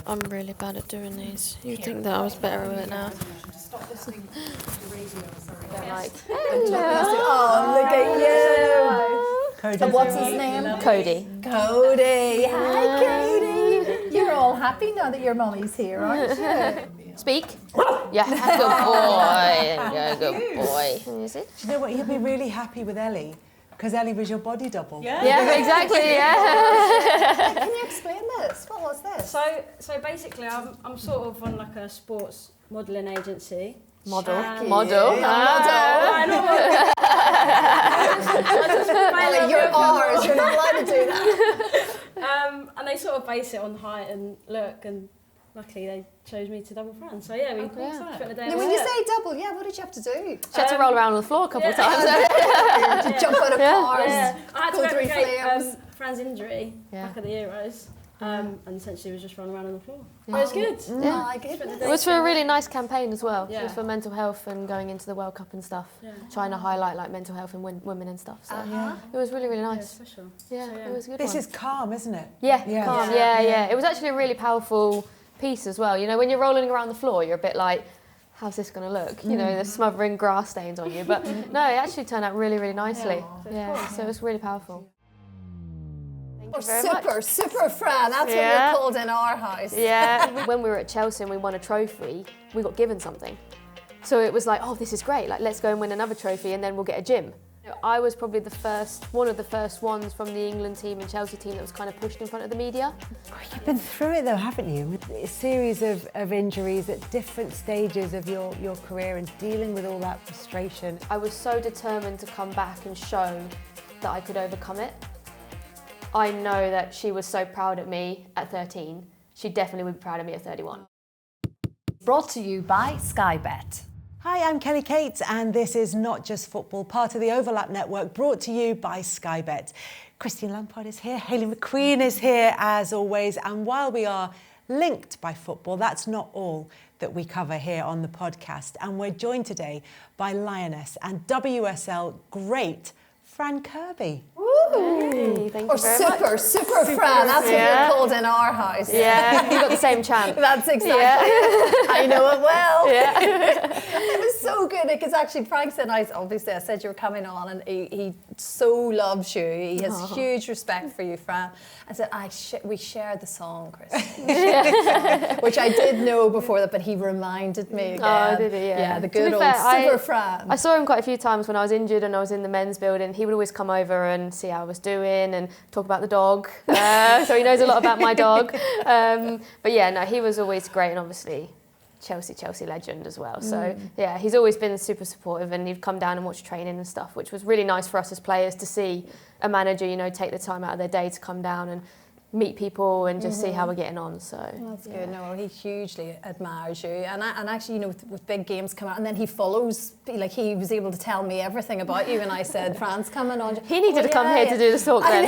I'm really bad at doing these. You'd think that I was better at it now. Stop listening to the radio, sorry. They're like, Oh, look at you. Cody. And what's his name? Cody. Cody. Hi, Cody. You're all happy now that your mummy's here, aren't you? Speak. Yeah, good boy. Yeah, good boy. Is it? Do you know what? You'll be really happy with Ellie, because Ellie was your body double. Yeah, exactly. Yeah. Can you explain this? What was this? So basically, I'm sort of on like a sports modelling agency. Model. I know. You're ours. You're not allowed to do that. And they sort of base it on height and look, and luckily they chose me to double Fran. So yeah, we spent the day. Now, when you say double, what did you have to do? She had to roll around on the floor a couple of times. Jump out of cars. I had to go through replicate flames. Fran's injury back at the Euros. And essentially was just running around on the floor. Yeah. It was good. Yeah. My goodness. It was for a really nice campaign as well. Yeah. It was for mental health and going into the World Cup and stuff. Yeah. Trying to highlight like mental health in women and stuff. So it was really, really nice. Yeah, special. Yeah, So, it was a good. This one. is calm, isn't it? Yeah, Yeah. calm. Yeah. It was actually a really powerful piece as well. You know, when you're rolling around the floor, you're a bit like, how's this going to look? You know, there's smothering grass stains on you. But no, it actually turned out really, really nicely. Yeah, so it was really powerful. Thank you very much. Super Fran. That's what you're called in our house. Yeah. When we were at Chelsea and we won a trophy, we got given something. So it was like, oh, this is great. Like, let's go and win another trophy and then we'll get a gym. I was probably one of the first ones from the England team and Chelsea team that was kind of pushed in front of the media. You've been through it though, haven't you? With a series of injuries at different stages of your career and dealing with all that frustration. I was so determined to come back and show that I could overcome it. I know that she was so proud of me at 13. She definitely would be proud of me at 31. Brought to you by Sky Bet. Hi, I'm Kelly Kate, and this is Not Just Football, part of the Overlap Network, brought to you by Sky Bet. Christine Lampard is here, Hayley McQueen is here as always, and while we are linked by football, that's not all that we cover here on the podcast. And we're joined today by Lioness and WSL great Fran Kirby. Hey, thank you very much. Super Fran. That's what you're called in our house. Yeah, you got the same chant. That's exactly it. I know it well. Yeah. It was so good because actually Frank said, I said you were coming on, and he so loves you. He has huge respect for you, Fran. I said, we shared the song, Chris. Which I did know before that, but he reminded me again. Oh, did he? Yeah. The good old Super Fran. I saw him quite a few times when I was injured and I was in the men's building. He would always come over and see how I was doing and talk about the dog. So he knows a lot about my dog. But yeah, no, he was always great, and obviously Chelsea legend as well. So yeah, he's always been super supportive, and he'd come down and watch training and stuff, which was really nice for us as players to see a manager, you know, take the time out of their day to come down and meet people and just see how we're getting on. So that's good. No, he hugely admires you, and actually, you know, with big games come out, and then he follows. Like, he was able to tell me everything about you, and I said, "Fran's coming on." He needed to come here to do the talk then.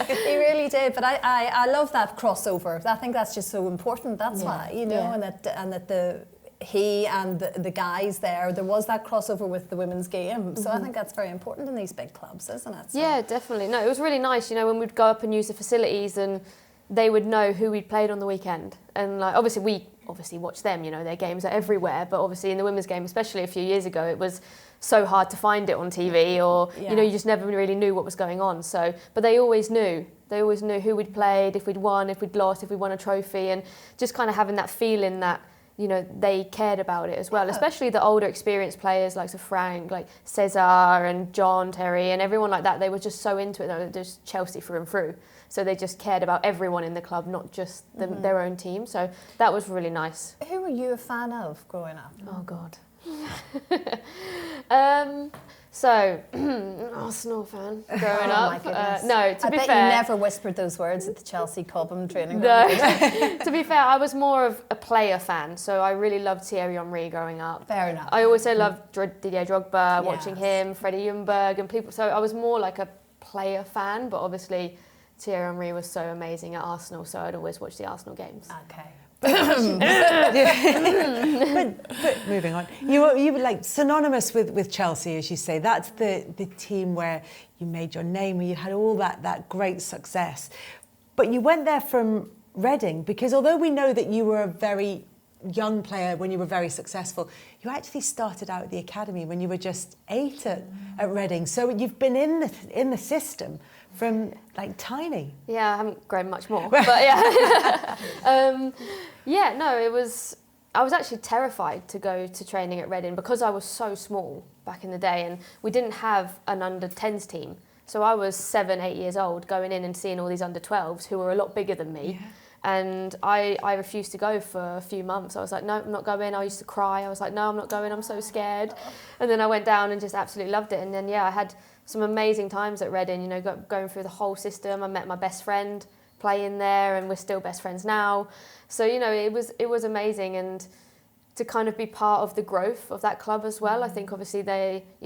He really did. But I love that crossover. I think that's just so important. That's why, you know, and that he and the guys there was that crossover with the women's game. So I think that's very important in these big clubs, isn't it? So. Yeah, definitely. No, it was really nice, you know, when we'd go up and use the facilities and they would know who we'd played on the weekend. And like, obviously we watch them, you know, their games are everywhere, but obviously in the women's game, especially a few years ago, it was so hard to find it on TV, or you know, you just never really knew what was going on. So, but they always knew who we'd played, if we'd won, if we'd lost, if we won a trophy, and just kind of having that feeling that, you know, they cared about it as well, especially the older experienced players like Frank, like Cesar and John Terry and everyone like that. They were just so into it. They were just Chelsea through and through. So they just cared about everyone in the club, not just their own team. So that was really nice. Who were you a fan of growing up? Oh, God. So, Arsenal fan growing up. My goodness. No, to I be bet fair, you never whispered those words at the Chelsea Cobham training no. ground. To be fair, I was more of a player fan, so I really loved Thierry Henry growing up. Fair enough. I also loved Didier Drogba, watching him, Freddie Ljungberg, and people. So I was more like a player fan, but obviously Thierry Henry was so amazing at Arsenal, so I'd always watch the Arsenal games. Okay. But moving on, you were like synonymous with Chelsea, as you say. That's the team where you made your name, where you had all that great success. But you went there from Reading? Because although we know that you were a very young player when you were very successful, you actually started out at the academy when you were just 8 at Reading. So you've been in the system from like tiny. Yeah, I haven't grown much more, but yeah. Yeah, no, I was actually terrified to go to training at Reading because I was so small back in the day, and we didn't have an under-10s team. So I was 7, 8 years old going in and seeing all these under-12s who were a lot bigger than me. Yeah. And I refused to go for a few months. I was like, no, I'm not going. I used to cry. I was like, no, I'm not going. I'm so scared. And then I went down and just absolutely loved it. And then, yeah, I had some amazing times at Reading, you know, going through the whole system. I met my best friend playing there, and we're still best friends now. So, you know, it was amazing. And to kind of be part of the growth of that club as well. I think obviously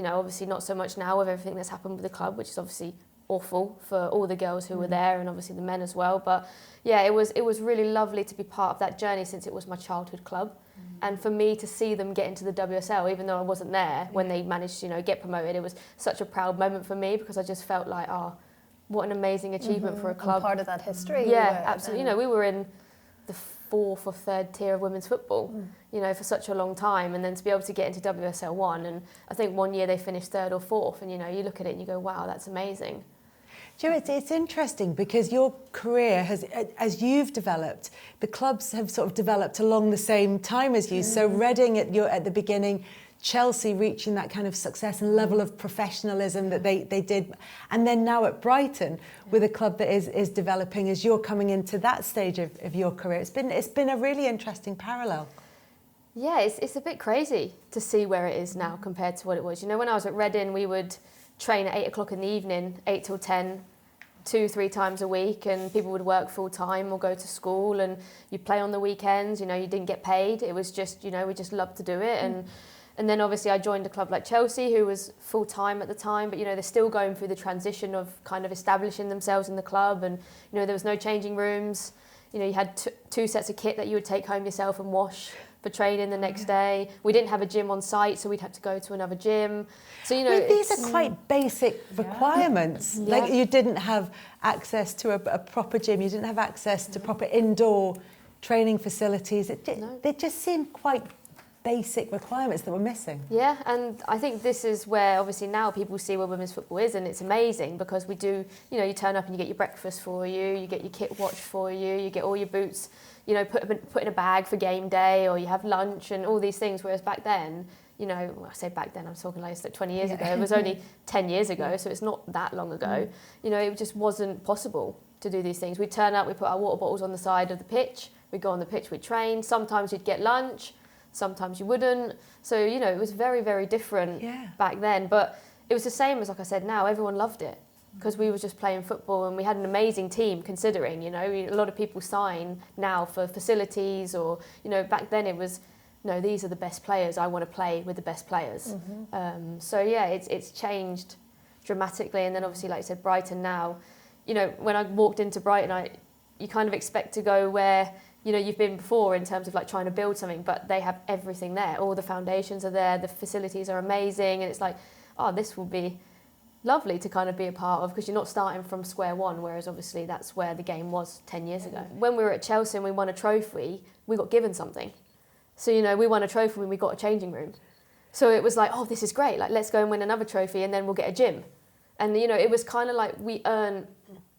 obviously not so much now with everything that's happened with the club, which is obviously awful for all the girls who were there, and obviously the men as well. But yeah, it was really lovely to be part of that journey since it was my childhood club. And for me to see them get into the WSL, even though I wasn't there when they managed to, get promoted, it was such a proud moment for me because I just felt like, what an amazing achievement for a club. And part of that history. Yeah, absolutely. We were in the 4th or 3rd tier of women's football, for such a long time, and then to be able to get into WSL 1, and I think one year they finished 3rd or 4th, and you look at it and you go, wow, that's amazing. Do you know, it's interesting because your career has, as you've developed, the clubs have sort of developed along the same time as you. So Reading at the beginning, Chelsea reaching that kind of success and level of professionalism that they did, and then now at Brighton with a club that is developing as you're coming into that stage of your career. It's been a really interesting parallel. Yeah, it's a bit crazy to see where it is now compared to what it was. When I was at Reading, we would train at 8 o'clock in the evening, 8 till 10, 2-3 times a week, and people would work full time or go to school, and you play on the weekends. You didn't get paid. It was just, we just loved to do it. And then obviously I joined a club like Chelsea, who was full time at the time, but they're still going through the transition of kind of establishing themselves in the club, and there was no changing rooms. You had 2 sets of kit that you would take home yourself and wash for training the next day. We didn't have a gym on site, so we'd have to go to another gym. So these are quite basic requirements. Yeah. Like you didn't have access to a proper gym, you didn't have access to proper indoor training facilities. They just seemed quite basic requirements that were missing. Yeah, and I think this is where obviously now people see where women's football is, and it's amazing because we do, you turn up and you get your breakfast for you get your kit watched for you get all your boots, put in a bag for game day, or you have lunch and all these things, whereas back then, I say back then, I'm talking like 20 years ago, it was only 10 years ago, so it's not that long ago. It just wasn't possible to do these things. We'd turn up, we put our water bottles on the side of the pitch, we'd go on the pitch, we'd train, sometimes you'd get lunch, sometimes you wouldn't. So, it was very, very different back then. But it was the same as, like I said, now everyone loved it because we were just playing football, and we had an amazing team considering, a lot of people sign now for facilities, or, back then it was, no, these are the best players. I want to play with the best players. So, yeah, it's changed dramatically. And then obviously, like I said, Brighton now, when I walked into Brighton, you kind of expect to go where, you've been before in terms of like trying to build something, but they have everything there. All the foundations are there, the facilities are amazing, and it's like, this will be lovely to kind of be a part of, because you're not starting from square one, whereas obviously that's where the game was 10 years ago. When we were at Chelsea and we won a trophy, we got given something. So, we won a trophy when we got a changing room. So it was like, this is great, like let's go and win another trophy and then we'll get a gym. And, it was kind of like we earned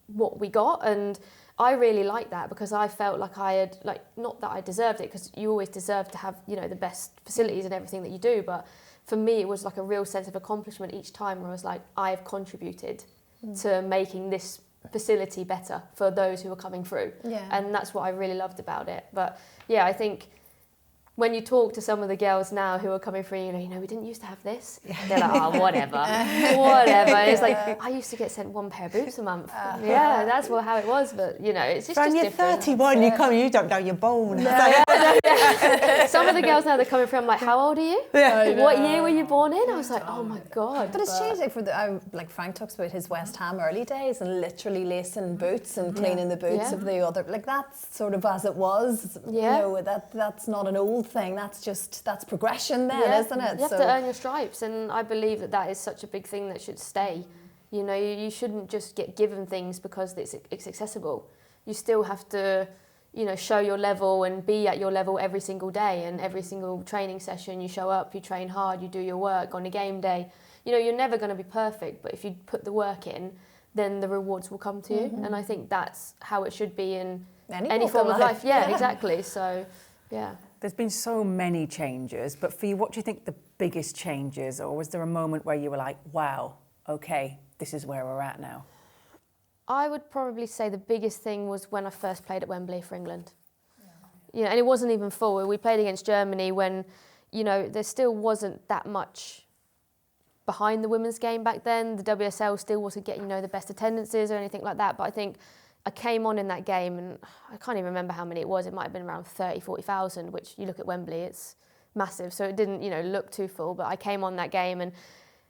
what we got, and I really liked that because I felt like I had, not that I deserved it, because you always deserve to have, the best facilities and everything that you do, but for me it was like a real sense of accomplishment each time where I was like, I've contributed to making this facility better for those who are coming through. Yeah. And that's what I really loved about it. But yeah, I think when you talk to some of the girls now who are coming through, we didn't used to have this. They're like, whatever. And it's like, I used to get sent 1 pair of boots a month. Yeah, that's how it was. But, it's just Fran, you're different. 31, you don't know your bone. Some of the girls now, they're coming through, I'm like, how old are you? What year were you born in? I was like, oh my God. But it's changed. Like Frank talks about his West Ham early days and literally lacing boots and cleaning the boots of the other. Like, that's sort of as it was. That's not an old thing. That's progression then, isn't it? You have to earn your stripes, and I believe that is such a big thing that should stay. You shouldn't just get given things because it's accessible. You still have to, you know, show your level and be at your level every single day, and every single training session you show up, you train hard, you do your work. On a game day, you know, you're never going to be perfect, but if you put the work in, then the rewards will come to you. And I think that's how it should be in any form of life. Yeah, exactly. So, yeah. There's been so many changes, but for you, what do you think the biggest change is? Or was there a moment where you were like, wow, okay, this is where we're at now? I would probably say the biggest thing was when I first played at Wembley for England. You know, and it wasn't even full. We played against Germany when, you know, there still wasn't that much behind the women's game back then. The WSL still wasn't getting, you know, the best attendances or anything like that. But I think I came on in that game, and I can't even remember how many it was. It might have been around 30, 40,000, which you look at Wembley, it's massive. So it didn't, you know, look too full. But I came on that game, and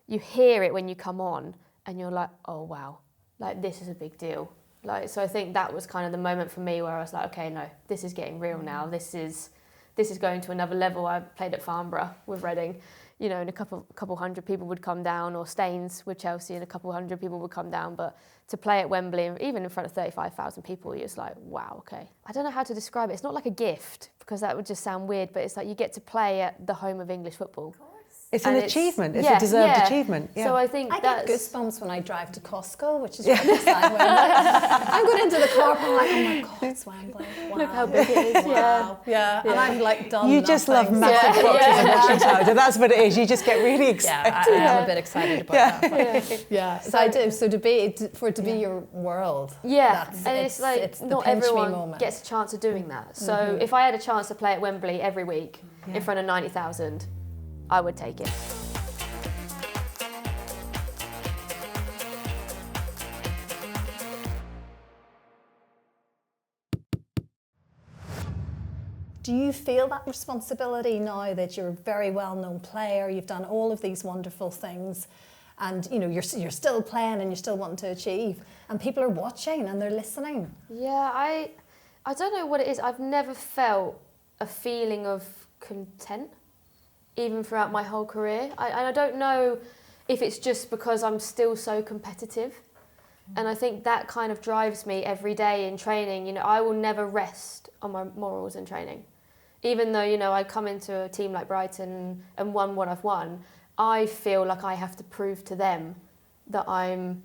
you hear it when you come on, and you're like, oh, wow, like this is a big deal. Like, so I think that was kind of the moment for me where I was like, okay, no, this is getting real now. This is going to another level. I played at Farnborough with Reading, you know, and a couple hundred people would come down, or Staines with Chelsea, and a couple hundred people would come down. But to play at Wembley, even in front of 35,000 people, you're just like, wow, okay. I don't know how to describe it. It's not like a gift, because that would just sound weird, but it's like you get to play at the home of English football. It's an achievement. It's a deserved achievement. Yeah. So I think I get goosebumps when I drive to Costco, which is right beside Wembley. I'm going into the car park, I'm like, oh my God, it's Wembley. Wow. Look how big it is. Yeah. And I'm like done. You just love massive boxes of washing powder. That's what it is. You just get really excited. Yeah, I'm a bit excited about that. Yeah. So I do. So for it to be your world. Yeah, and it's like it's not everyone gets a chance of doing that. So if I had a chance to play at Wembley every week in front of 90,000, I would take it. Do you feel that responsibility now that you're a very well-known player, you've done all of these wonderful things, and you know you're still playing and you're still wanting to achieve, and people are watching and they're listening? Yeah, I don't know what it is. I've never felt a feeling of content, even throughout my whole career. I don't know if it's just because I'm still so competitive. And I think that kind of drives me every day in training. You know, I will never rest on my morals in training. Even though, you know, I come into a team like Brighton and won what I've won, I feel like I have to prove to them that I'm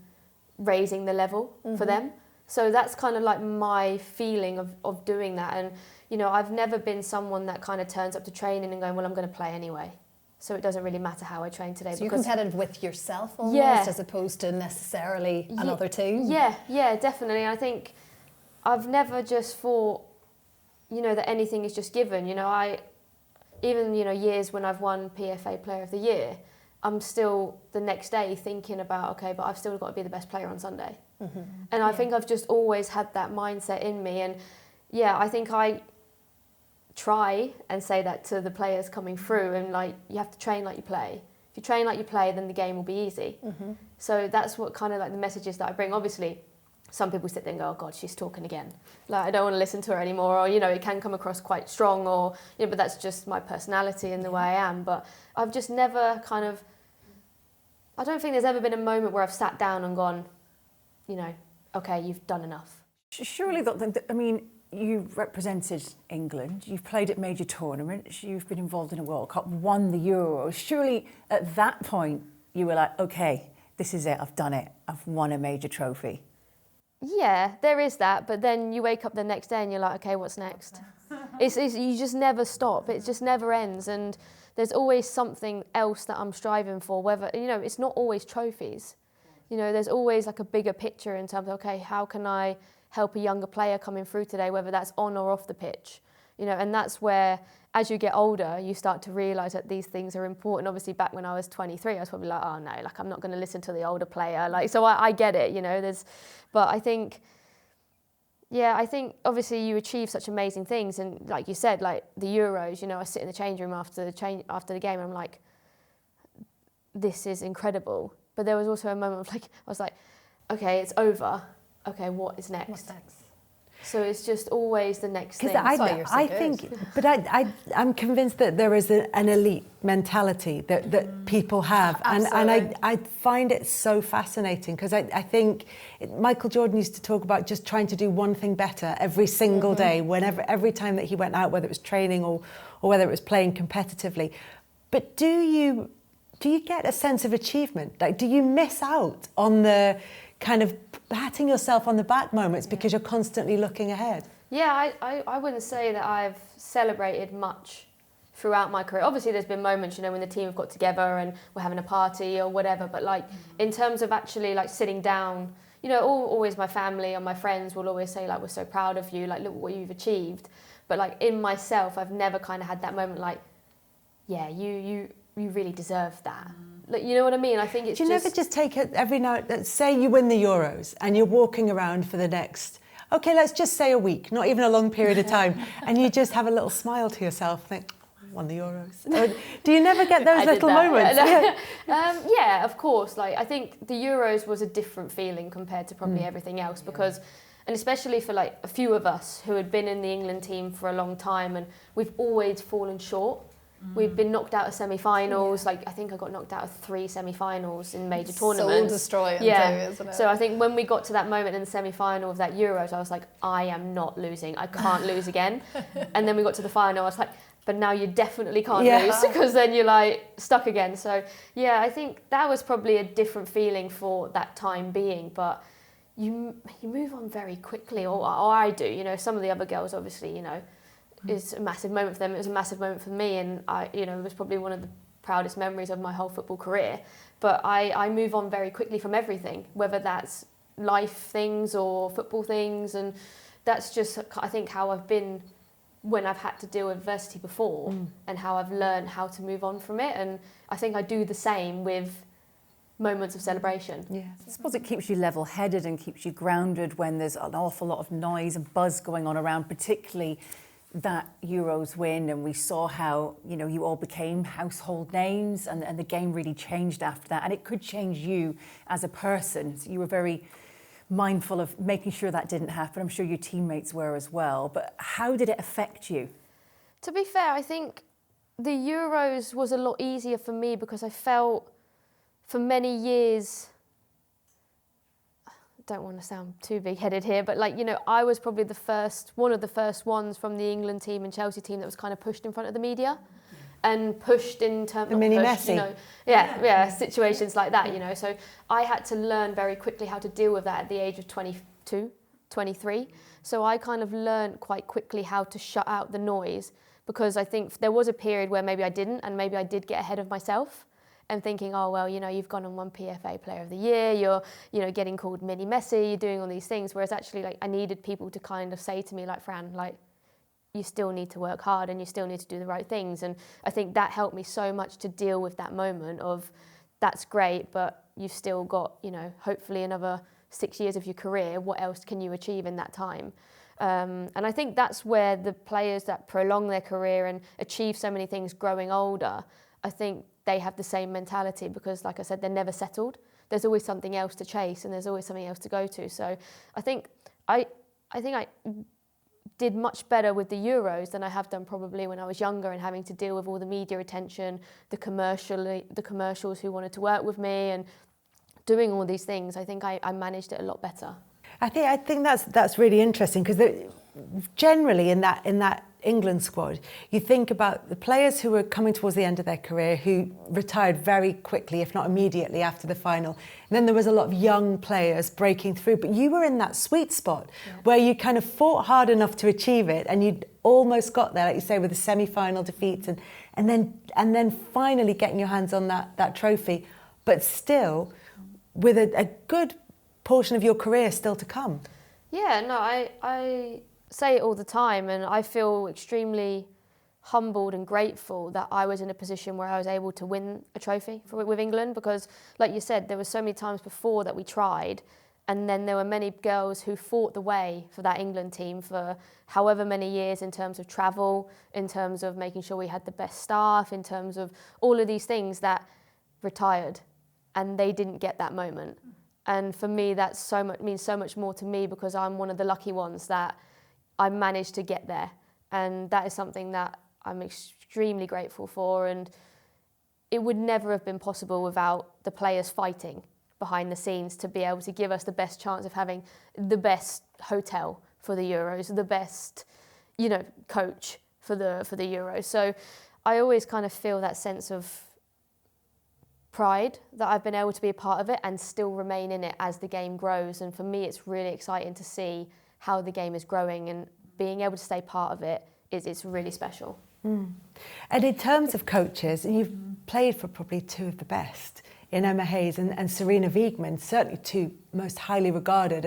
raising the level for them. So that's kind of like my feeling of doing that. And you know, I've never been someone that kind of turns up to training and going, well, I'm going to play anyway. So it doesn't really matter how I train today. So you're competitive with yourself almost, as opposed to necessarily another team? Yeah, definitely. I think I've never just thought, you know, that anything is just given. You know, even, you know, years when I've won PFA Player of the Year, I'm still the next day thinking about, okay, but I've still got to be the best player on Sunday. And I think I've just always had that mindset in me. And yeah, I think I try and say that to the players coming through, and like, you have to train like you play. If you train like you play, then the game will be easy. So that's what kind of like the messages that I bring. Obviously, some people sit there and go, oh God, she's talking again. Like, I don't want to listen to her anymore. Or, you know, it can come across quite strong, or, you know, but that's just my personality and the way I am. But I've just never kind of, I don't think there's ever been a moment where I've sat down and gone, you know, okay, you've done enough. Surely, I mean, you've represented England, you've played at major tournaments, you've been involved in a World Cup, won the Euros. Surely at that point you were like, okay, this is it, I've done it, I've won a major trophy. Yeah, there is that, but then you wake up the next day and you're like, okay, what's next? It's you just never stop, it just never ends, and there's always something else that I'm striving for, whether, you know, it's not always trophies. You know, there's always like a bigger picture in terms of, okay, how can I help a younger player coming through today, whether that's on or off the pitch, you know, and that's where, as you get older, you start to realise that these things are important. Obviously, back when I was 23, I was probably like, oh no, like I'm not going to listen to the older player, like, so I get it, you know, but I think, yeah, I think obviously you achieve such amazing things, and like you said, like the Euros, you know, I sit in the change room after the game, and I'm like, this is incredible. But there was also a moment of like, I was like, okay, it's over. Okay, what is next? What's next? So it's just always the next thing. I think, but I'm convinced that there is an elite mentality that people have, and I find it so fascinating because I think Michael Jordan used to talk about just trying to do one thing better every single day, every time that he went out, whether it was training or whether it was playing competitively. But do you get a sense of achievement? Like, do you miss out on the kind of patting yourself on the back moments because you're constantly looking ahead? Yeah, I wouldn't say that I've celebrated much throughout my career. Obviously, there's been moments, you know, when the team have got together and we're having a party or whatever. But like in terms of actually like sitting down, you know, always my family or my friends will always say like, we're so proud of you, like look what you've achieved. But like in myself, I've never kind of had that moment like, yeah, you really deserve that. Like, you know what I mean? I think it's. Do you never just take it every now? Say you win the Euros and you're walking around for the next. Okay, let's just say a week, not even a long period of time, and you just have a little smile to yourself, think, won the Euros. Or, do you never get those little moments? Yeah, of course. Like I think the Euros was a different feeling compared to probably everything else because, and especially for like a few of us who had been in the England team for a long time, and we've always fallen short. We've been knocked out of semi-finals. Like I think I got knocked out of 3 semi-finals in major tournaments. Soul destroying, yeah. too, isn't it? So I think when we got to that moment in the semi-final of that Euros, I was like, I am not losing. I can't lose again. And then we got to the final. I was like, but now you definitely can't lose because then you're like stuck again. So yeah, I think that was probably a different feeling for that time being. But you move on very quickly, or I do. You know, some of the other girls, obviously, you know. Is a massive moment for them. It was a massive moment for me, and it was probably one of the proudest memories of my whole football career. But I move on very quickly from everything, whether that's life things or football things, and that's just I think how I've been when I've had to deal with adversity before, and how I've learned how to move on from it. And I think I do the same with moments of celebration. Yeah, I suppose it keeps you level-headed and keeps you grounded when there's an awful lot of noise and buzz going on around, particularly that Euros win, and we saw how, you know, you all became household names, and the game really changed after that, and it could change you as a person. So you were very mindful of making sure that didn't happen. I'm sure your teammates were as well, but how did it affect you? To be fair, I think the Euros was a lot easier for me because I felt for many years, don't want to sound too big-headed here, but like, you know, I was probably one of the first ones from the England team and Chelsea team that was kind of pushed in front of the media and pushed in terms of Messi. You know, situations like that, you know. So I had to learn very quickly how to deal with that at the age of 22, 23. So I kind of learned quite quickly how to shut out the noise, because I think there was a period where maybe I didn't, and maybe I did get ahead of myself. And thinking, oh, well, you know, you've gone and won PFA Player of the Year, you're, you know, getting called Mini Messi, you're doing all these things. Whereas actually, like, I needed people to kind of say to me, like, Fran, like, you still need to work hard and you still need to do the right things. And I think that helped me so much to deal with that moment of, that's great, but you've still got, you know, hopefully another 6 years of your career. What else can you achieve in that time? And I think that's where the players that prolong their career and achieve so many things growing older, I think they have the same mentality, because like I said, they're never settled. There's always something else to chase and there's always something else to go to. So I think I did much better with the Euros than I have done probably when I was younger, and having to deal with all the media attention, the commercials who wanted to work with me, and doing all these things. I think I managed it a lot better. I think that's really interesting, because generally in that England squad, you think about the players who were coming towards the end of their career who retired very quickly, if not immediately, after the final. And then there was a lot of young players breaking through, but you were in that sweet spot where you kind of fought hard enough to achieve it, and you'd almost got there, like you say, with the semi-final defeats, and then finally getting your hands on that trophy, but still with a good portion of your career still to come. Yeah, no, I say it all the time, and I feel extremely humbled and grateful that I was in a position where I was able to win a trophy with England, because like you said, there were so many times before that we tried, and then there were many girls who fought the way for that England team for however many years, in terms of travel, in terms of making sure we had the best staff, in terms of all of these things, that retired and they didn't get that moment. And for me, that's means so much more to me, because I'm one of the lucky ones that I managed to get there. And that is something that I'm extremely grateful for, and it would never have been possible without the players fighting behind the scenes to be able to give us the best chance of having the best hotel for the Euros, the best, coach for the Euros. So I always kind of feel that sense of pride that I've been able to be a part of it and still remain in it as the game grows. And for me, it's really exciting to see how the game is growing, and being able to stay part of it it's really special. And in terms of coaches, you've played for probably two of the best in Emma Hayes and Serena Wiegmann, certainly two most highly regarded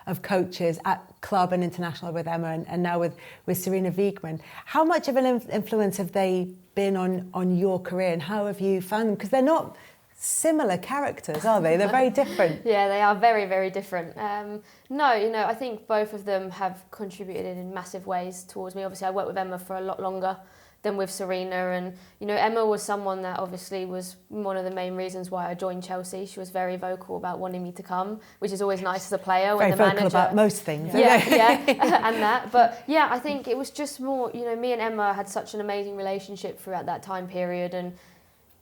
of coaches at club and international with Emma and now with Serena Wiegmann. How much of an influence have they been on your career, and how have you found them? Because they're not similar characters, are they? They're very different. Yeah, they are very, very different. I think both of them have contributed in massive ways towards me. Obviously, I worked with Emma for a lot longer than with Serena, and Emma was someone that obviously was one of the main reasons why I joined Chelsea. She was very vocal about wanting me to come, which is always nice as a player. Very when the vocal manager, about most things. Yeah, and that. But yeah, I think it was just more, me and Emma had such an amazing relationship throughout that time period, and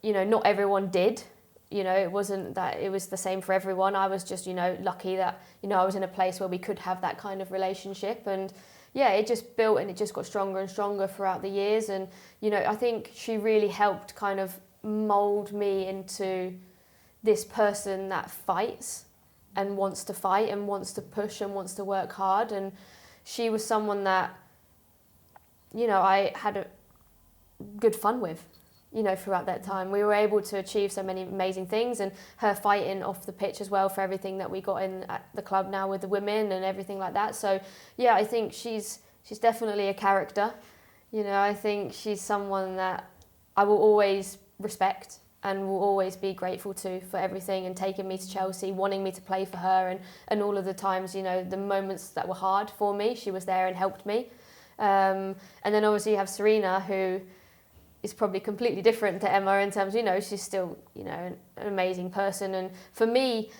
not everyone did. It wasn't that it was the same for everyone. I was just, lucky that, I was in a place where we could have that kind of relationship. And yeah, it just built and it just got stronger and stronger throughout the years. And, I think she really helped kind of mould me into this person that fights and wants to fight and wants to push and wants to work hard. And she was someone that, I had a good fun with. Throughout that time. We were able to achieve so many amazing things, and her fighting off the pitch as well for everything that we got in at the club now with the women and everything like that. So yeah, I think she's definitely a character. I think she's someone that I will always respect and will always be grateful to for everything, and taking me to Chelsea, wanting me to play for her, and all of the times, the moments that were hard for me, she was there and helped me. And then obviously you have Serena, who is probably completely different to Emma in terms, she's still, an amazing person. And for me,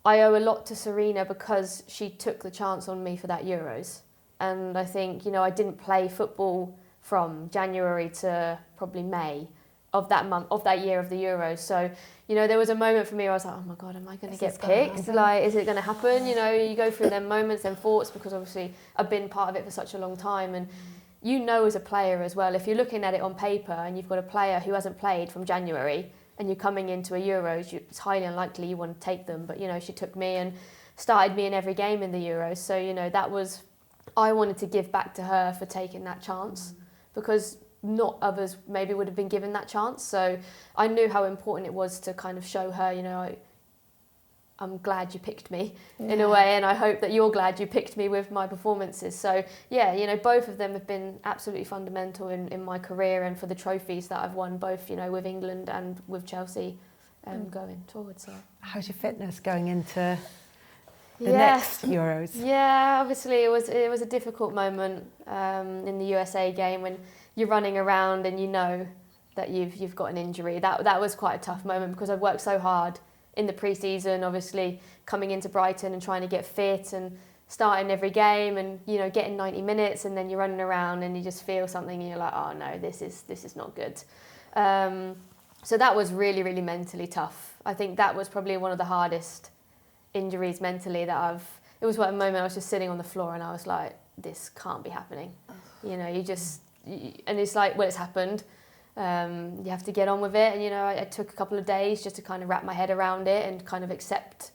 I owe a lot to Serena because she took the chance on me for that Euros. And I think, I didn't play football from January to probably May of that month, of that year of the Euros. So, there was a moment for me where I was like, oh my God, am I going to get picked? Like, is it going to happen? You go through them moments and thoughts, because obviously I've been part of it for such a long time. And as a player as well, if you're looking at it on paper and you've got a player who hasn't played from January and you're coming into a Euros, it's highly unlikely you want to take them. But, she took me and started me in every game in the Euros. So, I wanted to give back to her for taking that chance, because not others maybe would have been given that chance. So I knew how important it was to kind of show her, I'm glad you picked me in a way, and I hope that you're glad you picked me with my performances. So yeah, both of them have been absolutely fundamental in my career and for the trophies that I've won, both with England and with Chelsea going forward. So how's your fitness going into the next Euros? Yeah, obviously it was a difficult moment in the USA game when you're running around and that you've got an injury. That was quite a tough moment, because I've worked so hard in the pre-season, obviously coming into Brighton and trying to get fit and starting every game and getting 90 minutes, and then you're running around and you just feel something and you're like, oh no, this is not good. So that was really, really mentally tough. I think that was probably one of the hardest injuries mentally that it was a moment I was just sitting on the floor and I was like, this can't be happening. And it's like, well, it's happened. You have to get on with it, and I took a couple of days just to kind of wrap my head around it and kind of accept.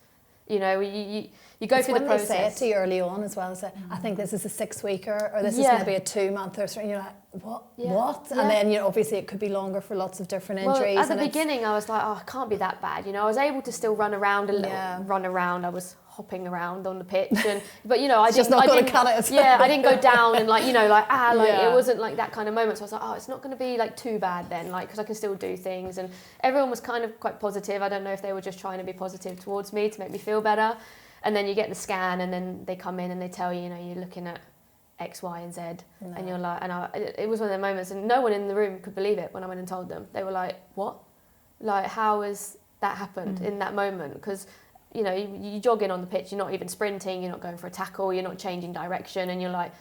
You go through the process. They say it to you early on as well. So I think this is a 6-weeker, or this is maybe a 2-month or something. You're like, what? Yeah. What? Yeah. And then obviously it could be longer for lots of different injuries. Well, at the beginning, I was like, oh, it can't be that bad. I was able to still run around a little. Yeah. Run around. I was hopping around on the pitch, but I just not going to cut it. Yeah, I didn't go down and it wasn't like that kind of moment. So I was like, oh, it's not going to be like too bad then, because I can still do things. And everyone was kind of quite positive. I don't know if they were just trying to be positive towards me to make me feel better. And then you get the scan, and then they come in and they tell you, you're looking at X, Y, and Z, and you're like, it was one of the moments, and no one in the room could believe it when I went and told them. They were like, what? Like, how has that happened in that moment? Because you're jogging on the pitch, you're not even sprinting, you're not going for a tackle, you're not changing direction, and you're like,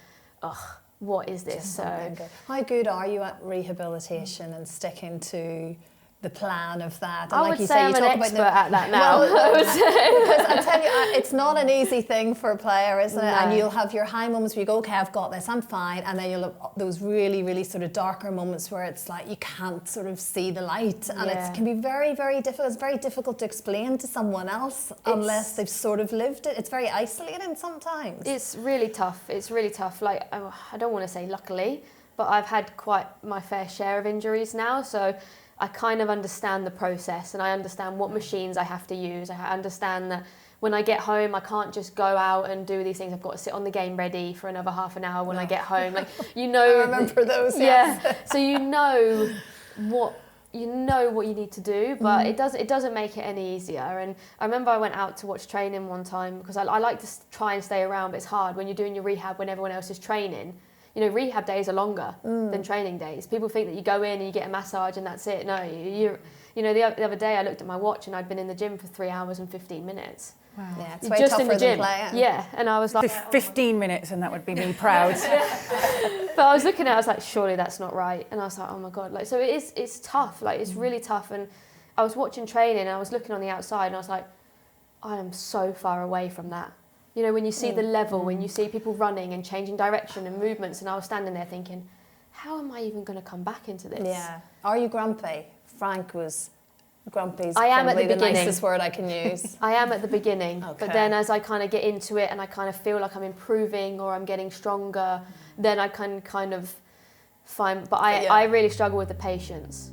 what is this? Just something good. How good are you at rehabilitation and sticking to the plan of that? And I would say I'm an expert at that now. Well, because I tell you, it's not an easy thing for a player, isn't it? No. And you'll have your high moments where you go, okay, I've got this, I'm fine. And then you'll have those really, really sort of darker moments where it's like you can't sort of see the light. And it can be very, very difficult. It's very difficult to explain to someone else unless they've sort of lived it. It's very isolating sometimes. It's really tough. It's really tough. Like, I don't want to say luckily, but I've had quite my fair share of injuries now. So I kind of understand the process, and I understand what machines I have to use. I understand that when I get home, I can't just go out and do these things. I've got to sit on the game ready for another half an hour when I get home. Like, you know, I remember those. Yes. Yeah. So you know what you need to do, but it doesn't make it any easier. And I remember I went out to watch training one time because I like to try and stay around, but it's hard when you're doing your rehab when everyone else is training. You know, rehab days are longer than training days. People think that you go in and you get a massage and that's it. No, you know, the other day I looked at my watch and I'd been in the gym for 3 hours and 15 minutes. Wow. Yeah, it's way just tougher in the gym. than playing. Yeah, and I was like 15 minutes and that would be me proud. But I was looking at it, I was like, surely that's not right. And I was like, oh my God. Like, so it's tough. Like, it's really tough. And I was watching training and I was looking on the outside and I was like, I am so far away from that. You know, when you see the level, when you see people running and changing direction and movements, and I was standing there thinking, how am I even going to come back into this? Yeah. Are you grumpy? Frank was grumpy. I am at the beginning. Nicest word I can use. I am at the beginning, Okay. but then as I kind of get into it and I kind of feel like I'm improving or I'm getting stronger, then I can kind of find, but I really struggle with the patience.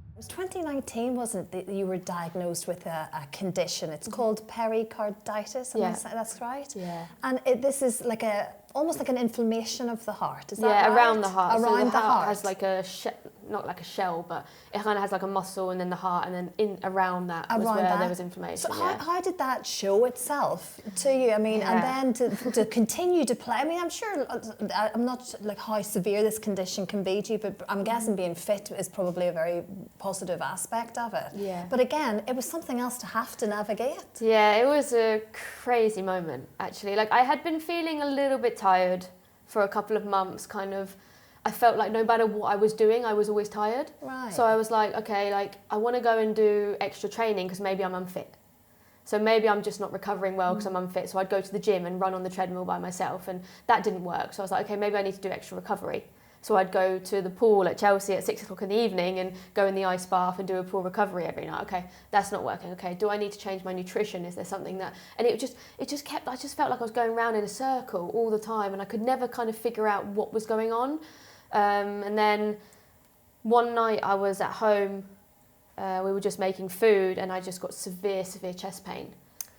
It was 2019, wasn't it, that you were diagnosed with a condition? It's called pericarditis, that's right? Yeah. And this is like almost like an inflammation of the heart, is that Yeah, right? around the heart. Around so the heart heart. has like a not like a shell, but it kind of has like a muscle, and then the heart, and then around that was where there was inflammation. So how did that show itself to you? I mean, and then to continue to play. I mean, I'm sure, I'm not like how severe this condition can be to you, but I'm guessing being fit is probably a very positive aspect of it. Yeah. But again, it was something else to have to navigate. Yeah, it was a crazy moment, actually. Like, I had been feeling a little bit tired for a couple of months, kind of. I felt like no matter what I was doing, I was always tired. Right. So I was like, okay, like, I want to go and do extra training because maybe I'm unfit. So maybe I'm just not recovering well because I'm unfit. So I'd go to the gym and run on the treadmill by myself, and that didn't work. So I was like, okay, maybe I need to do extra recovery. So I'd go to the pool at Chelsea at 6 o'clock in the evening and go in the ice bath and do a pool recovery every night. Okay, that's not working. Okay, do I need to change my nutrition? Is there something that... And I just felt like I was going around in a circle all the time, and I could never kind of figure out what was going on. And then one night I was at home, we were just making food, and I just got severe chest pain.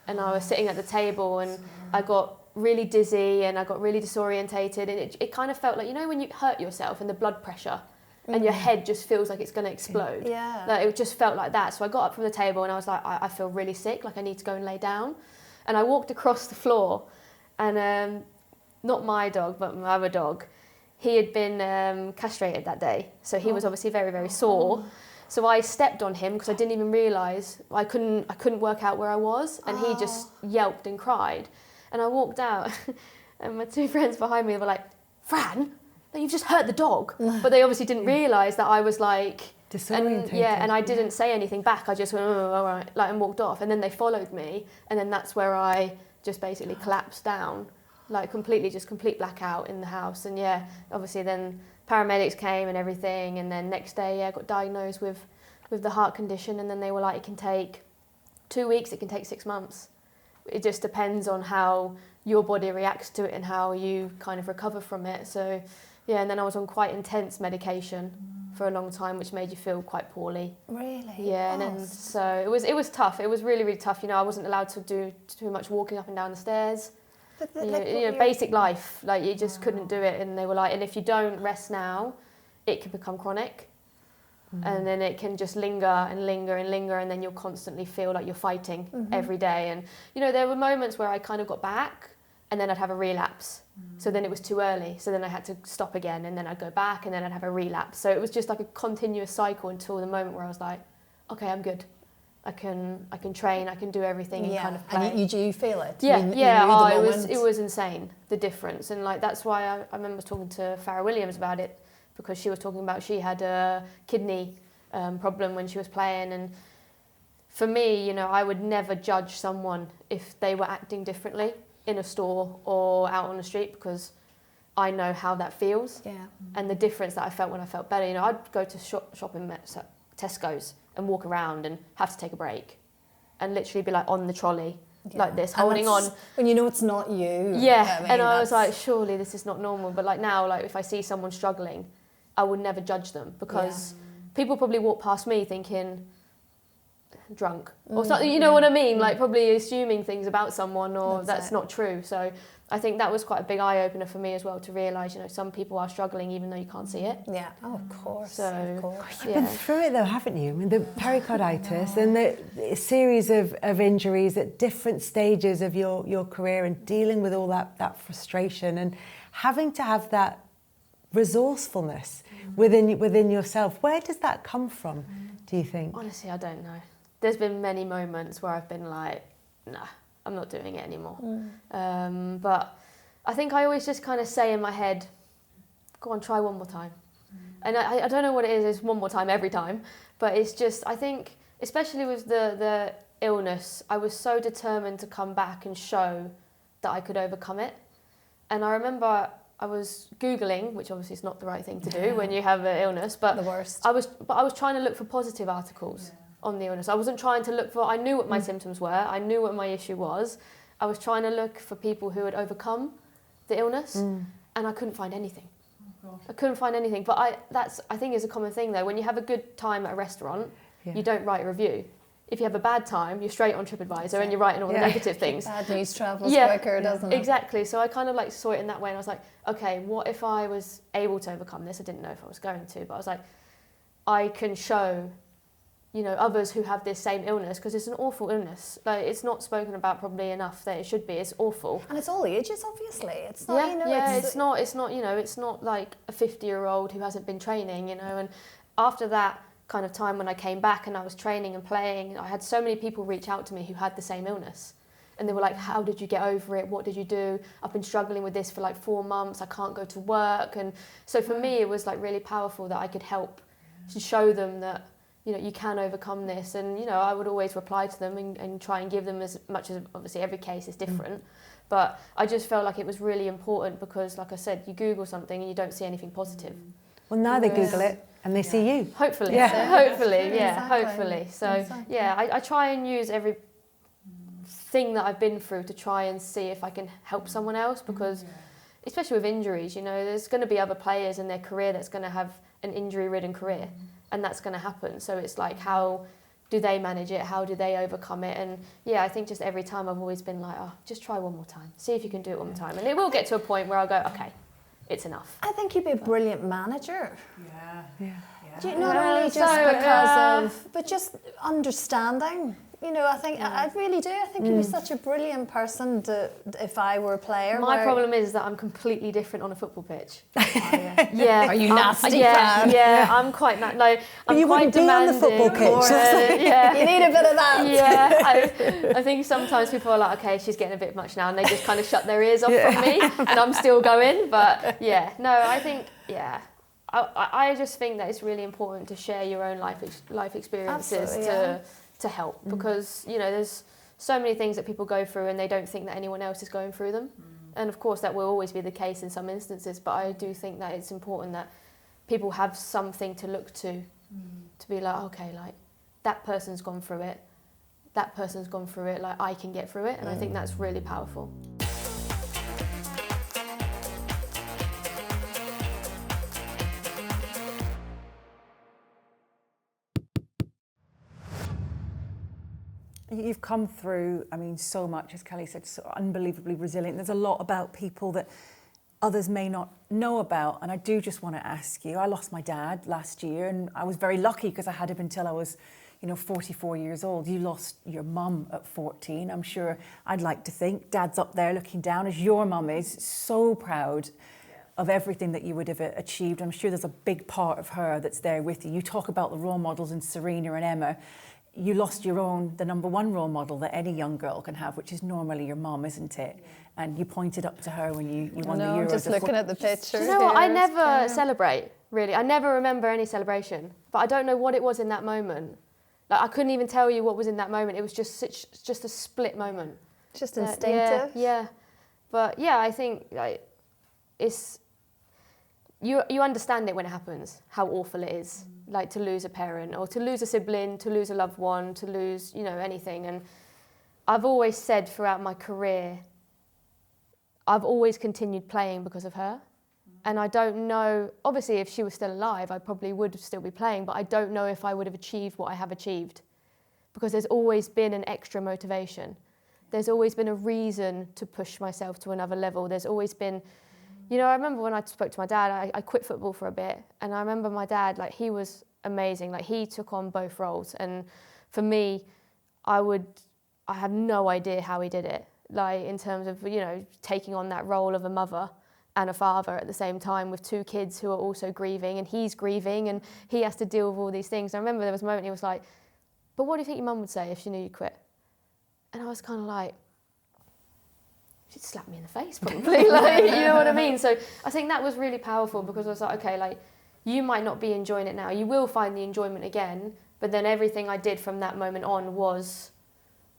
And I was sitting at the table and I got really dizzy and I got really disorientated, and it kind of felt like, you know, when you hurt yourself and the blood pressure and your head just feels like it's going to explode. Yeah. Like, it just felt like that. So I got up from the table and I was like, I feel really sick, like I need to go and lay down. And I walked across the floor, and not my dog, but my other dog, he had been castrated that day. So he was obviously very, very sore. So I stepped on him because I didn't even realise, I couldn't work out where I was, and he just yelped and cried. And I walked out and my two friends behind me were like, Fran, you've just hurt the dog. But they obviously didn't realise that I was like... Disorientated. And I didn't say anything back. I just went, oh, all right, like, and walked off. And then they followed me, and then that's where I just basically collapsed down, like complete blackout in the house. And yeah, obviously then paramedics came and everything, and then next day, I got diagnosed with the heart condition, and then they were like, it can take 2 weeks, it can take 6 months. It just depends on how your body reacts to it and how you kind of recover from it. So yeah, and then I was on quite intense medication for a long time, which made you feel quite poorly. Really? Yeah, and then so it was tough. It was really, really tough. You know, I wasn't allowed to do too much walking up and down the stairs. But Basic life, like, you just couldn't do it. And they were like, and if you don't rest now, it can become chronic. And then it can just linger and linger and linger, and then you'll constantly feel like you're fighting every day. And, you know, there were moments where I kind of got back, and then I'd have a relapse. So then it was too early. So then I had to stop again, and then I'd go back, and then I'd have a relapse. So it was just like a continuous cycle until the moment where I was like, okay, I'm good. I can train, I can do everything and kind of play. And you feel it? Yeah, you knew it was insane, the difference. And like that's why I remember talking to Farrah Williams about it, because she was talking about she had a kidney problem when she was playing. And for me, you know, I would never judge someone if they were acting differently in a store or out on the street, because I know how that feels and the difference that I felt when I felt better. You know, I'd go to shop in Tesco's and walk around and have to take a break and literally be like on the trolley like this, holding on. When you know it's not you. Yeah, and I was like, surely this is not normal. But like now, like if I see someone struggling, I would never judge them, because people probably walk past me thinking drunk or something, you know what I mean? Like probably assuming things about someone, or that's not true. So I think that was quite a big eye-opener for me as well, to realise, you know, some people are struggling even though you can't see it. Yeah, of course. So, of course. You've been through it though, haven't you? I mean, the pericarditis and the series of injuries at different stages of your career, and dealing with all that frustration and having to have that resourcefulness within yourself. Where does that come from, do you think? Honestly, I don't know. There's been many moments where I've been like, nah, I'm not doing it anymore. But I think I always just kind of say in my head, go on, try one more time. And I don't know what it is, it's one more time every time. But it's just, I think, especially with the illness, I was so determined to come back and show that I could overcome it. And I remember I was Googling, which obviously is not the right thing to do when you have an illness, but the worst. I was trying to look for positive articles on the illness. I wasn't trying to look for, I knew what my symptoms were, I knew what my issue was. I was trying to look for people who had overcome the illness, and I couldn't find anything. I couldn't find anything. But I think is a common thing though. When you have a good time at a restaurant, you don't write a review. If you have a bad time, you're straight on TripAdvisor and you're writing all the negative things. Bad news travels quicker, doesn't it? Exactly. So I kind of like saw it in that way, and I was like, okay, what if I was able to overcome this? I didn't know if I was going to, but I was like, I can show, you know, others who have this same illness, because it's an awful illness. Like, it's not spoken about probably enough that it should be. It's awful. And it's all ages, obviously. It's not, you know, it's not, you know, it's not like a 50-year-old who hasn't been training, you know. And after that kind of time when I came back and I was training and playing, I had so many people reach out to me who had the same illness. And they were like, how did you get over it? What did you do? I've been struggling with this for like 4 months. I can't go to work. And so for me, it was like really powerful that I could help to show them that, you know, you can overcome this. And, you know, I would always reply to them and try and give them as much as, obviously every case is different. But I just felt like it was really important, because like I said, you Google something and you don't see anything positive. Well, now they Google it and they see you. Hopefully, hopefully. So I try and use every thing that I've been through to try and see if I can help someone else, because especially with injuries, you know, there's going to be other players in their career that's going to have an injury-ridden career, and that's going to happen. So it's like, how do they manage it? How do they overcome it? And yeah, I think just every time I've always been like, oh, just try one more time. See if you can do it one more time. And it will get to a point where I'll go, okay, it's enough. I think you'd be a brilliant manager. Yeah. Do you, not only just because of, but just understanding. You know, I think I really do. I think you'd be such a brilliant person to, if I were a player. My problem is that I'm completely different on a football pitch. Are you nasty? I'm quite no. I'm you quite wouldn't be on the football pitch. You need a bit of that. Yeah, I think sometimes people are like, okay, she's getting a bit much now, and they just kind of shut their ears off from me, and I'm still going. But I think I just think that it's really important to share your own life experiences to help, because you know, there's so many things that people go through and they don't think that anyone else is going through them. And of course that will always be the case in some instances, but I do think that it's important that people have something to look to be like, okay, like that person's gone through it, like I can get through it. And I think that's really powerful. You've come through, I mean, so much, as Kelly said, so unbelievably resilient. There's a lot about people that others may not know about. And I do just want to ask you, I lost my dad last year, and I was very lucky because I had him until I was 44 years old. You lost your mum at 14. I'm sure, I'd like to think, Dad's up there looking down, as your mum is, so proud of everything that you would have achieved. I'm sure there's a big part of her that's there with you. You talk about the role models in Serena and Emma. You lost your own, the number one role model that any young girl can have, which is normally your mum, isn't it? And you pointed up to her when you won the Euros. I'm just looking at the picture. Do you know what? I never celebrate, really. I never remember any celebration. But I don't know what it was in that moment. Like, I couldn't even tell you what was in that moment. It was just a split moment. Just instinctive. Yeah. But yeah, I think it's... You understand it when it happens, how awful it is, like to lose a parent or to lose a sibling, to lose a loved one, to lose, anything. And I've always said throughout my career, I've always continued playing because of her. And I don't know, obviously if she was still alive, I probably would still be playing, but I don't know if I would have achieved what I have achieved, because there's always been an extra motivation. There's always been a reason to push myself to another level. There's always been... I remember when I spoke to my dad, I quit football for a bit, and I remember my dad, he was amazing. He took on both roles, and for me, I have no idea how he did it. In terms of, taking on that role of a mother and a father at the same time with two kids who are also grieving, and he's grieving, and he has to deal with all these things. I remember there was a moment he was like, "But what do you think your mum would say if she knew you quit?" And I was kind of like, she'd slap me in the face probably, you know what I mean? So I think that was really powerful, because I was like, okay, you might not be enjoying it now. You will find the enjoyment again, but then everything I did from that moment on was,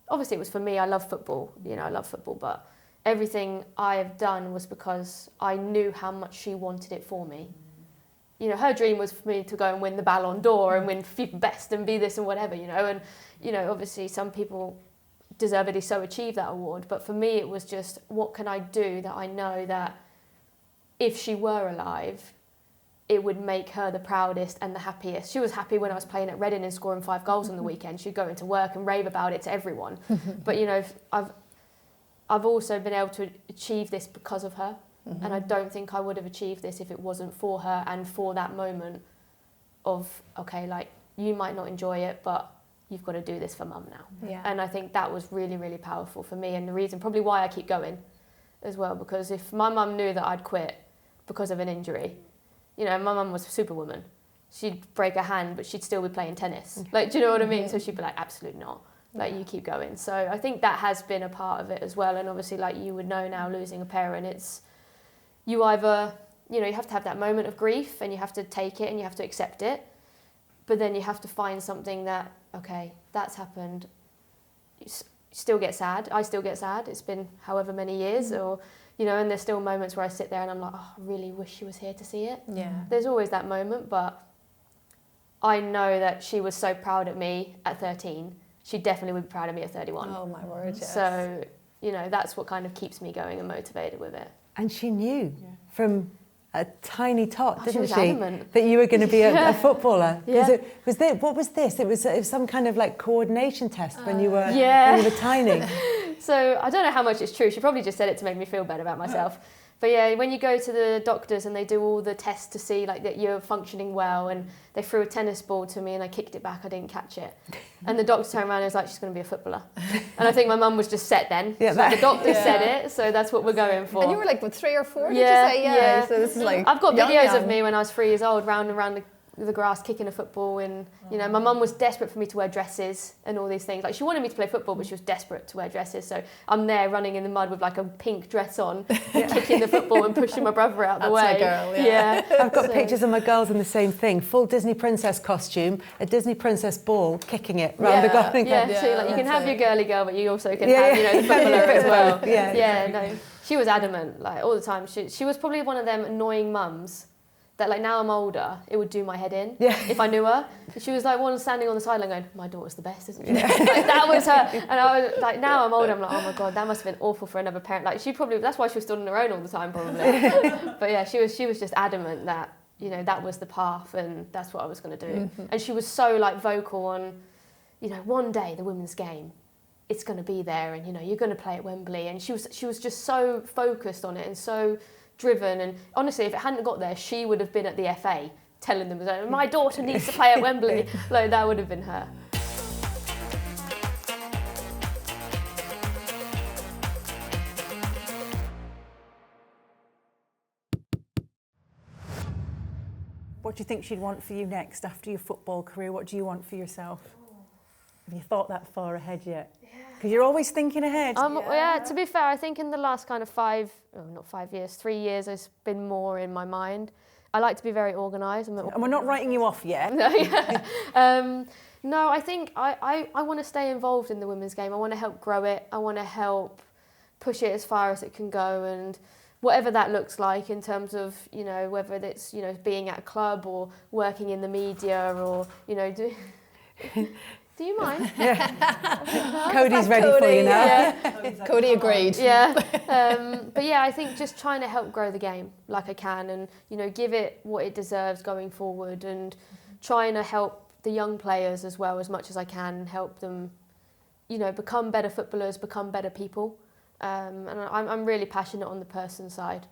obviously it was for me, I love football, I love football, but everything I have done was because I knew how much she wanted it for me. Her dream was for me to go and win the Ballon d'Or and win FIFA Best and be this and whatever, and, obviously some people deservedly so achieve that award, but for me it was just, what can I do that I know that if she were alive, it would make her the proudest and the happiest. She was happy when I was playing at Reading and scoring 5 goals on the weekend. She'd go into work and rave about it to everyone. But I've also been able to achieve this because of her, and I don't think I would have achieved this if it wasn't for her and for that moment of, okay, you might not enjoy it, but you've got to do this for mum now. Yeah. And I think that was really, really powerful for me, and the reason probably why I keep going as well, because if my mum knew that I'd quit because of an injury, my mum was a superwoman. She'd break her hand, but she'd still be playing tennis. Do you know what I mean? So she'd be like, absolutely not. You keep going. So I think that has been a part of it as well. And obviously, you would know now, losing a parent, it's, you either, you have to have that moment of grief and you have to take it and you have to accept it. But then you have to find something that, okay, that's happened. You still get sad. I still get sad. It's been however many years, or, and there's still moments where I sit there and I'm like, oh, I really wish she was here to see it. Yeah. There's always that moment, but I know that she was so proud of me at 13. She definitely would be proud of me at 31. Oh my word, yes. So, that's what kind of keeps me going and motivated with it. And she knew from a tiny tot, didn't was she? Adamant. That you were going to be a footballer. Yeah. What was this? It was some kind of coordination test when you were tiny. So I don't know how much it's true. She probably just said it to make me feel better about myself. But yeah, when you go to the doctors and they do all the tests to see that you're functioning well, and they threw a tennis ball to me and I kicked it back, I didn't catch it. And the doctor turned around and was like, she's going to be a footballer. And I think my mum was just set then. Yeah, so the doctor said it, so that's what we're going for. And you were 3 or 4, did you Yeah, say? yeah. So this is I've got videos of me when I was 3 years old, round and round the grass kicking a football, and my mum was desperate for me to wear dresses and all these things. She wanted me to play football, but she was desperate to wear dresses, so I'm there running in the mud with a pink dress on, kicking the football and pushing my brother out the way. That's my girl, yeah. I've got pictures of my girls in the same thing, full Disney princess costume, a Disney princess ball, kicking it round the garden. So you can have your girly girl, but you also can have the footballer as well. No, she was adamant all the time. She was probably one of them annoying mums that now I'm older, it would do my head in if I knew her. She was one standing on the sideline going, my daughter's the best, isn't she? That was her. And I was now I'm older, I'm like, oh my God, that must have been awful for another parent. She probably, that's why she was stood on her own all the time probably. But yeah, she was just adamant that, that was the path and that's what I was going to do. Mm-hmm. And she was so vocal on, one day the women's game, it's going to be there and, you're going to play at Wembley. And she was just so focused on it and so driven, and honestly, if it hadn't got there, she would have been at the FA telling them, my daughter needs to play at Wembley. That would have been her. What do you think she'd want for you next after your football career? What do you want for yourself? Have you thought that far ahead yet? Because you're always thinking ahead. Yeah, to be fair, I think in the last kind of 3 years, it's been more in my mind. I like to be very organised. And we're not writing you off yet. No, I think I want to stay involved in the women's game. I want to help grow it. I want to help push it as far as it can go, and whatever that looks like in terms of, you know, whether it's, you know, being at a club or working in the media or, you know, do you mind? Cody's ready for you now. Yeah. Cody agreed. Yeah. But yeah, I think just trying to help grow the game like I can, and, you know, give it what it deserves going forward, and trying to help the young players as well as much as I can, help them, you know, become better footballers, become better people. And I'm really passionate on the person side.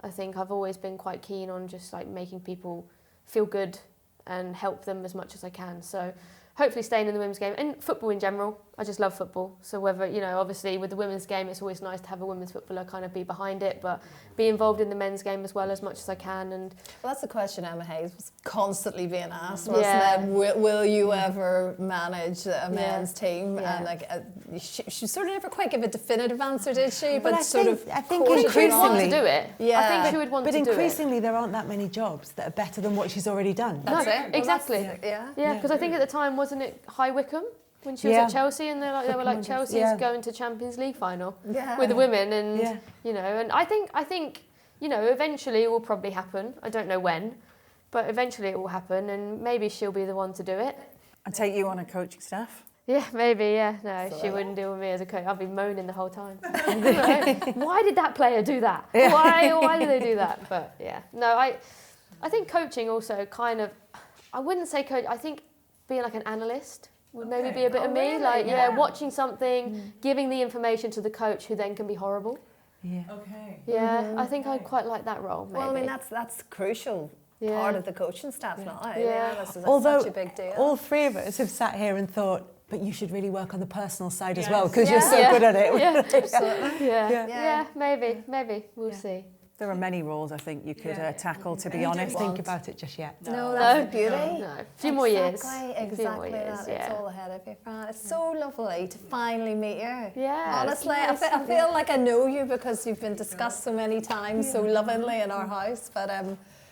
I think I've always been quite keen on just like making people feel good and help them as much as I can. So hopefully staying in the women's game and football in general. I just love football. So whether, you know, obviously with the women's game, it's always nice to have a women's footballer kind of be behind it, but be involved in the men's game as well as much as I can. And well, that's a question Emma Hayes was constantly being asked, wasn't it? Will you ever manage a men's team? Yeah. And like, she sort of never quite gave a definitive answer, did she? But I think she would want to increasingly do it. Yeah. I think she would want to do it. But increasingly, there aren't that many jobs that are better than what she's already done. That's it. Well, exactly. Yeah. Because I think at the time, wasn't it High Wycombe when she was at Chelsea, and they were like Chelsea's going to Champions League final with the women, and you know, and I think you know, eventually it will probably happen. I don't know when, but eventually it will happen, and maybe she'll be the one to do it. And take you on a coaching staff. Yeah, maybe. Yeah, no, she wouldn't deal with me as a coach. I'd be moaning the whole time. Why did that player do that? Why did they do that? But yeah, no, I think coaching also kind of, I wouldn't say coach. I think being like an analyst would maybe be a bit of me, like watching something, giving the information to the coach, who then can be horrible. Yeah. Okay. Yeah, I think I'd quite like that role. Maybe. Well, I mean, that's crucial part of the coaching staff now. That's Although such a big deal. all three of us have sat here and thought, but you should really work on the personal side as well, because you're so good at it. Yeah, absolutely. Yeah, maybe. We'll see. There are many roles I think you could tackle, to be Don't honest. think about it just yet. No, that's the beauty. No. A few more years. Exactly that. It's all ahead of you, Fran. It's so lovely to finally meet you. Yeah. Honestly, I feel like I know you because you've been discussed so many times, so lovingly in our house. But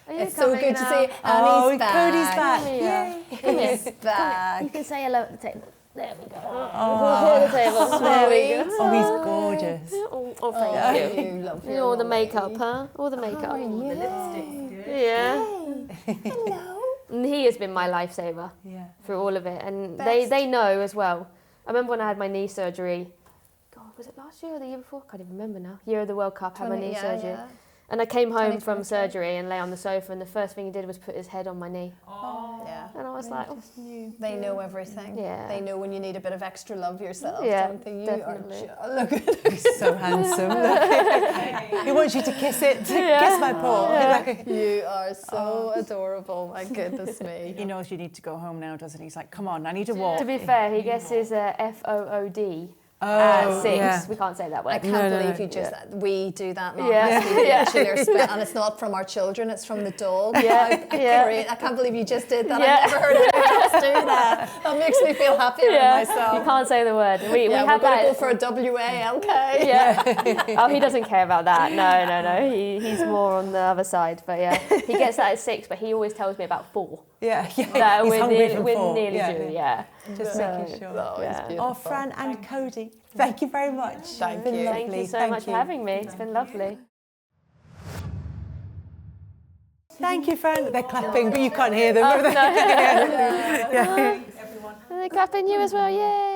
it's so good to see. Oh, And he's back. Cody's back. Yay. He's back. You can say hello at the table. There we go. Oh, The table. There we go. Oh, he's gorgeous. Oh, thank you. You love All the makeup, huh? All the makeup. How are you? The lipstick. Yeah. Hello. And he has been my lifesaver through all of it. And they know as well. I remember when I had my knee surgery. God, was it last year or the year before? I can't even remember now. Year of the World Cup, had my knee surgery. Yeah. And I came home from surgery and lay on the sofa, and the first thing he did was put his head on my knee. Oh. Yeah. And I was like, They know everything. Yeah. They know when you need a bit of extra love yourself, Yeah, don't they? You definitely. are look at him. He's so handsome. Look. He wants you to kiss it, kiss my paw. You are so adorable. My goodness me. He knows you need to go home now, doesn't he? He's like, come on, I need to walk. to be fair, he gets his FOOD at 6. yeah. We can't say that I word. can't believe you just, we do that now. Yeah. And it's not from our children, it's from the dog. Yeah. I can't believe you just did that. I've never heard anyone else do that. That makes me feel happier in myself. You can't say the word. We we're have going that. to go for a WALK. Yeah. Oh, he doesn't care about that. No. He's more on the other side. But yeah, he gets that at 6, but he always tells me about 4. Yeah. That He's we're hungry from we're 4. nearly due. Yeah. Just making sure. Oh, Fran and Cody, thank you very much. Thank Been you. lovely. Thank you so much for having me. It's been lovely. Thank you, Fran. They're clapping, but you can't hear them. Oh, no. Everyone. Are they clapping you as well? Yay!